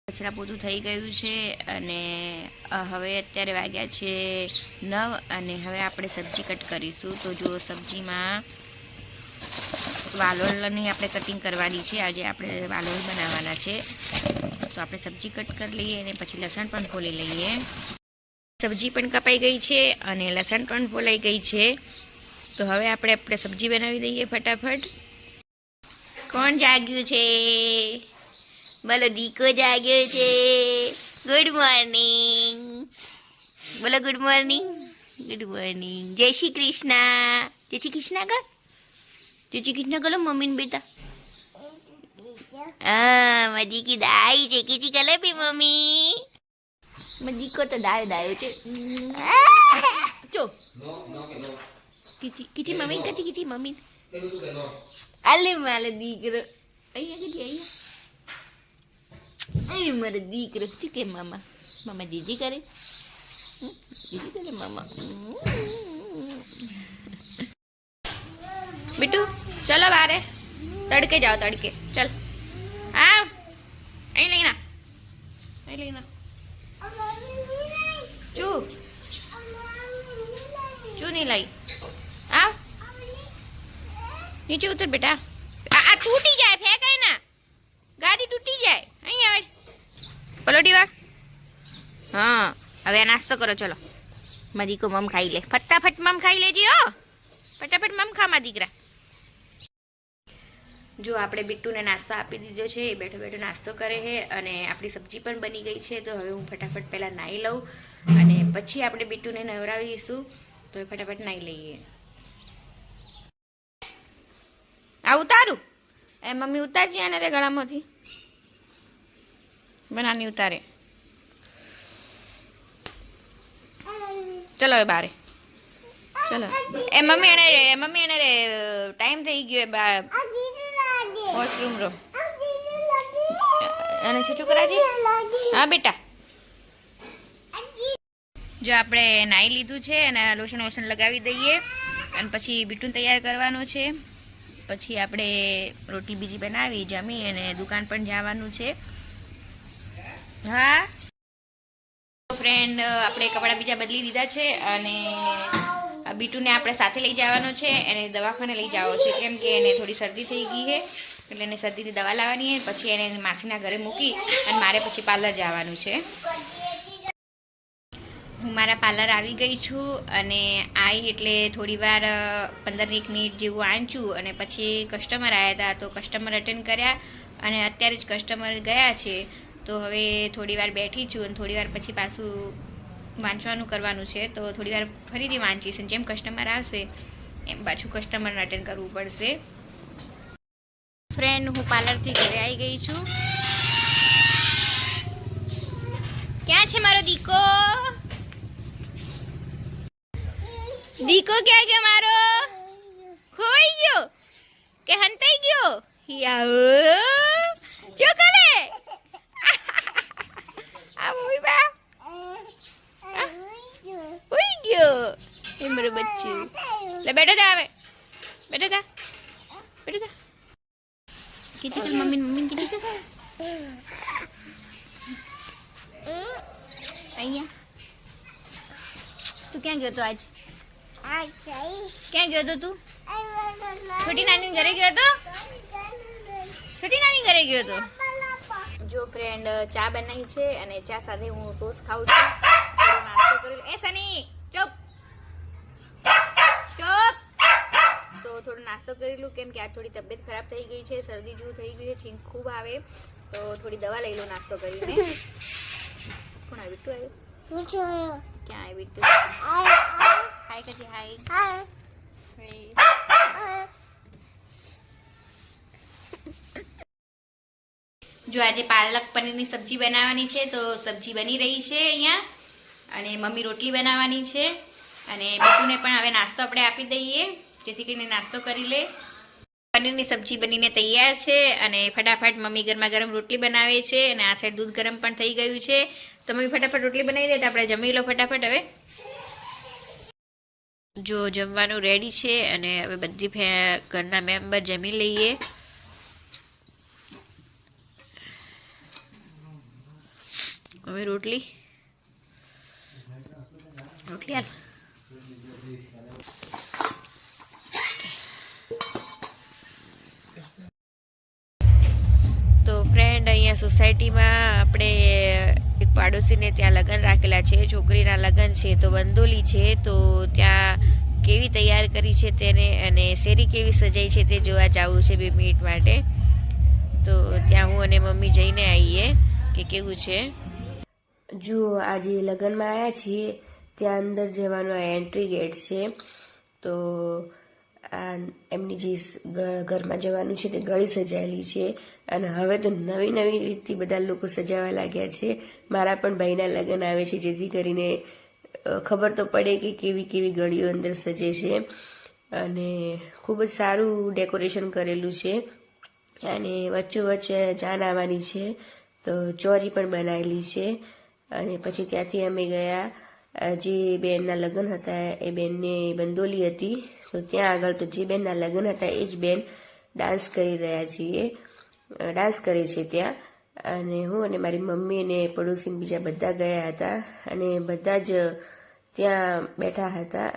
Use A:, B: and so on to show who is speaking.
A: કચરા પોતું થઈ ગયું છે અને હવે અત્યારે વાગ્યા છે 9 અને હવે આપણે સબ્જી કટ કરીશું. તો જો સબ્જીમાં વાલોળની આપણે કટિંગ કરવાની છે. આજે આપણે વાલોળ બનાવવાના છે. તો આપણે સબ્જી કટ કરી લઈએ અને પછી લસણ પણ ફોલી લઈએ. સબ્જી પણ કપાઈ ગઈ છે અને લસણ પણ ફોલાઈ ગઈ છે. તો હવે આપણે સબ્જી બનાવી દઈએ ફટાફટ. કોણ જાગ્યું છે? બોલો, દીકો જાગ્યો છે. ગુડ મોર્નિંગ બોલો. Good morning. Good morning. જય શ્રી કૃષ્ણ. જય શ્રી કૃષ્ણ કર. જય શ્રી કૃષ્ણ કરો મમ્મી ને બેટા. હા, મજી કી દાઈ છે. કીચી કલે પી મમ્મી. મજી કો તો દાયો છે. ચો કીચી મમ્મી કચી કીચી મમ્મી. અલે મારે દીકરો અહીંયા કીચી અહીંયા. અહીં મારે દીકરો શું કે મામા જીજી કરે. જીજી કરે મામા. बिट्टू चलो बाहर तड़के जाओ. तड़के चल. हाँ અહીં લેના. અહીં લેના. चू चू नहीं लाई. आओ नीचे उतर बेटा. आ टूटी जाए. फेंक है ना. गाड़ी टूटी जाए. અહીં આવે પલોટી વાર. હા હવે નાસ્તો કરો. ચલો મદીકો મમ ખાઈ લે. ફટાફટ મમ ખાઈ લેજી હો. ફટાફટ મમ ખા માં દીકરા. જો આપણે બિટ્ટુને નાસ્તો આપી દીધો છે. એ બેઠો બેઠો નાસ્તો કરે છે અને આપણી સબ્જી પણ બની ગઈ છે. તો હવે હું ફટાફટ પહેલાં નાહી લઉં અને પછી આપણે બિટ્ટુને નવરાવીશું. તો ફટાફટ નાહી લઈએ. આ ઉતારું એ મમ્મી ઉતારજે આને રે ગળામાંથી. બનાની ઉતારે. ચલો હવે બારે. ચલો એ મમ્મી એને રે ટાઈમ થઈ ગયો. વોશરૂમ રો અને છૂછું કરાજી. હા બેટા. જો આપણે નાહી લીધું છે અને લોશન વોશન લગાવી દઈએ અને પછી બિટ્ટુને તૈયાર કરવાનું છે. પછી આપણે રોટલી બીજી બનાવી જમી અને દુકાન પણ જવાનું છે. હા ફ્રેન્ડ, આપણે કપડાં બીજા બદલી દીધા છે અને બીટુને આપણે સાથે લઈ જવાનો છે. એને દવાખાને લઈ જવો છે કેમ કે એને થોડી શરદી થઈ ગઈ છે. એટલે એને શરદીની દવા લાવવાની છે. પછી એને માસીના ઘરે મૂકી અને મારે પછી પાર્લર જવાનું છે. હું મારા પાર્લર આવી ગઈ છું અને આવી એટલે થોડી વાર 15 મિનિટ જેવું આંચું અને પછી કસ્ટમર આવ્યા હતા. તો કસ્ટમર અટેન્ડ કર્યા અને અત્યારે જ કસ્ટમર ગયા છે. તો હવે થોડી વાર બેઠી છું અને થોડી વાર પછી પાછું વાંચવાનું કરવાનું છે. તો થોડી વાર ફરીથી વાંચીશ. જેમ કસ્ટમર આવશે એમ પાછું કસ્ટમરને અટેન્ડ કરવું પડશે. ફ્રેન્ડ, હું પાર્લરથી ઘરે આવી ગઈ છું. ક્યાં છે મારો દીકો? દીકો ક્યાં ગયો મારો? ખોવાઈ ગયો કે હંતાઈ ગયો? ચોકલે આ મોઈ બા ઉઈ ગયો એ મારો બચ્ચું. લે બેઠો થા. હવે બેઠો થા. બેઠો થા. કીચી કર મમ્મી કીચી કર. અહીંયા તું ક્યાં ગયો તો આજ? ક્યાં ગયો તો તું? છોટી નાની ઘરે ગયો તો? છોટી નાની ઘરે ગયો તો? જો ફ્રેન્ડ, ચા બનાવી છે અને ચા સાથે હું ટોસ્ટ ખાઉં છું. નાસ્તો કરેલો. એ સની ચૂપ ચૂપ. તો થોડો નાસ્તો કરેલું કેમ કે આ થોડી તબિયત ખરાબ થઈ ગઈ છે. શરદી જેવું થઈ ગયું છે. છીંક ખૂબ આવે. તો થોડી દવા લઈ લો નાસ્તો કરીને. કોણ આવ્યું? બિટ્ટુ આવ્યું? ક્યાં આવ્યું બિટ્ટુ? હાય કજી. હાય. જો આજે પાલક પનીરની સબ્જી બનાવવાની છે. તો સબ્જી બની રહી છે અહીંયા અને મમ્મી રોટલી બનાવવાની છે અને બિટ્ટુને પણ હવે નાસ્તો આપણે આપી દઈએ જેથી કરીને નાસ્તો કરી લે. પનીરની સબ્જી બનીને તૈયાર છે અને ફટાફટ મમ્મી ગરમા ગરમ રોટલી બનાવે છે અને આ સાઈડ દૂધ ગરમ પણ થઈ ગયું છે. તો મમ્મી ફટાફટ રોટલી બનાવી દે તો આપણે જમી લો ફટાફટ. હવે જો જમવાનું રેડી છે અને હવે બધી ઘરના મેમ્બર જમી લઈએ. હવે રોટલી હાલ. તો ફ્રેન્ડ, અહીંયા સોસાયટીમાં આપણે એક પાડોશીને ત્યાં લગ્ન રાખેલા છે, છોકરીના લગ્ન છે, તો બંદોલી છે. તો ત્યાં કેવી તૈયાર કરી છે તેને અને શેરી કેવી સજાઈ છે તે જોવા જવું છે 2 મિનિટ માટે. તો ત્યાં હું અને મમ્મી જઈને આવીએ કે કેવું છે. જુઓ, આજે લગ્નમાં આવ્યા છીએ ત્યાં અંદર જવાનો આ એન્ટ્રી ગેટ છે. તો આ એમની જે ઘરમાં જવાનું છે તે ગળી સજાયેલી છે અને હવે તો નવી નવી રીતથી બધા લોકો સજાવવા લાગ્યા છે. મારા પણ ભાઈના લગ્ન આવે છે, જેથી કરીને ખબર તો પડે કે કેવી કેવી ગળીઓ અંદર સજે છે. અને ખૂબ જ સારું ડેકોરેશન કરેલું છે અને વચ્ચોવચ્ચ જાન આવવાની છે, તો ચોરી પણ બનાવેલી છે. અને પછી ત્યાંથી અમે ગયા, જે બેનના લગ્ન હતા એ બેનને બંદોલી હતી, તો ત્યાં આગળ તો જે બેનના લગ્ન હતા એ જ બેન ડાન્સ કરી રહ્યા છીએ, ડાન્સ કરે છે ત્યાં. અને હું અને મારી મમ્મી અને પડોશી બીજા બધા ગયા હતા અને બધા જ ત્યાં બેઠા હતા